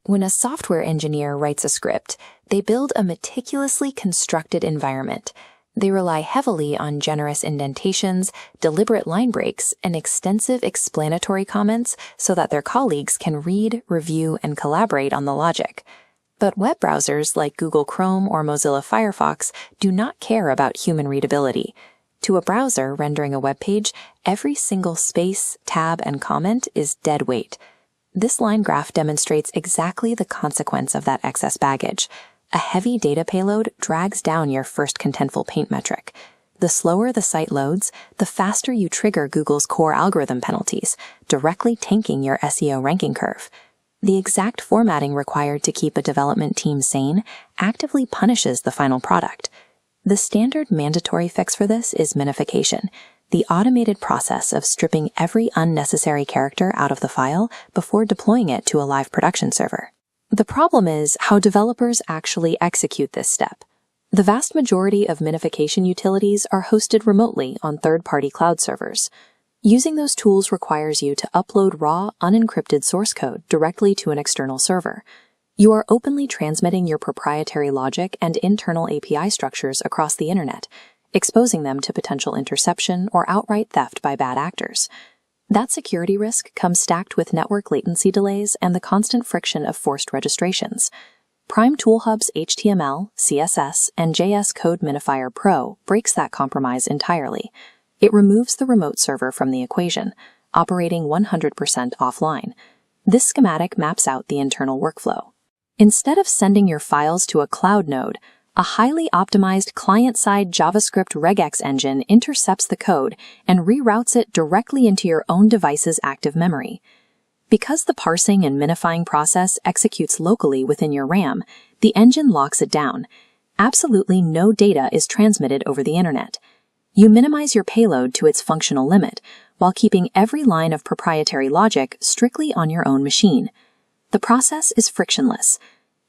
When a software engineer writes a script, they build a meticulously constructed environment. They rely heavily on generous indentations, deliberate line breaks, and extensive explanatory comments so that their colleagues can read, review, and collaborate on the logic. But web browsers like Google Chrome or Mozilla Firefox do not care about human readability. To a browser rendering a web page, every single space, tab, and comment is dead weight. This line graph demonstrates exactly the consequence of that excess baggage. A heavy data payload drags down your first contentful paint metric. The slower the site loads, the faster you trigger Google's core algorithm penalties, directly tanking your SEO ranking curve. The exact formatting required to keep a development team sane actively punishes the final product. The standard mandatory fix for this is minification, the automated process of stripping every unnecessary character out of the file before deploying it to a live production server. The problem is how developers actually execute this step. The vast majority of minification utilities are hosted remotely on third-party cloud servers. Using those tools requires you to upload raw, unencrypted source code directly to an external server. You are openly transmitting your proprietary logic and internal API structures across the internet, exposing them to potential interception or outright theft by bad actors. That security risk comes stacked with network latency delays and the constant friction of forced registrations. Prime ToolHub's HTML, CSS, and JS Code Minifier Pro breaks that compromise entirely. It removes the remote server from the equation, operating 100% offline. This schematic maps out the internal workflow. Instead of sending your files to a cloud node, a highly optimized client-side JavaScript regex engine intercepts the code and reroutes it directly into your own device's active memory. Because the parsing and minifying process executes locally within your RAM, the engine locks it down. Absolutely no data is transmitted over the internet. You minimize your payload to its functional limit, while keeping every line of proprietary logic strictly on your own machine. The process is frictionless.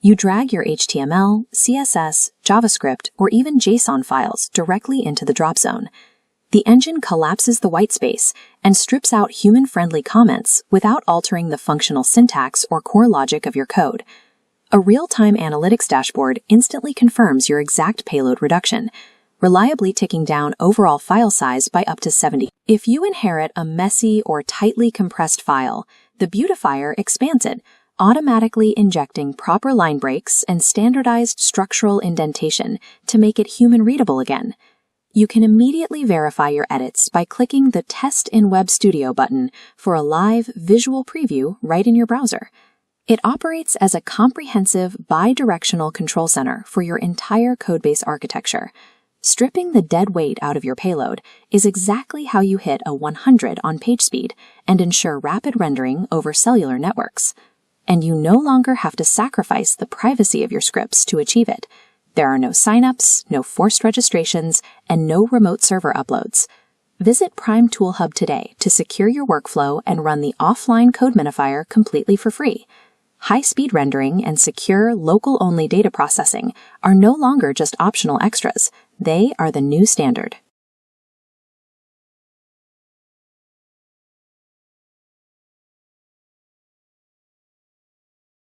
You drag your HTML, CSS, JavaScript, or even JSON files directly into the drop zone. The engine collapses the whitespace and strips out human-friendly comments without altering the functional syntax or core logic of your code. A real-time analytics dashboard instantly confirms your exact payload reduction, reliably ticking down overall file size by up to 70. If you inherit a messy or tightly compressed file, the beautifier expands it, automatically injecting proper line breaks and standardized structural indentation to make it human-readable again. You can immediately verify your edits by clicking the Test in Web Studio button for a live visual preview right in your browser. It operates as a comprehensive bi-directional control center for your entire codebase architecture. Stripping the dead weight out of your payload is exactly how you hit a 100 on page speed and ensure rapid rendering over cellular networks. And you no longer have to sacrifice the privacy of your scripts to achieve it. There are no signups, no forced registrations, and no remote server uploads. Visit Prime ToolHub today to secure your workflow and run the offline code minifier completely for free. High-speed rendering and secure, local-only data processing are no longer just optional extras. They are the new standard.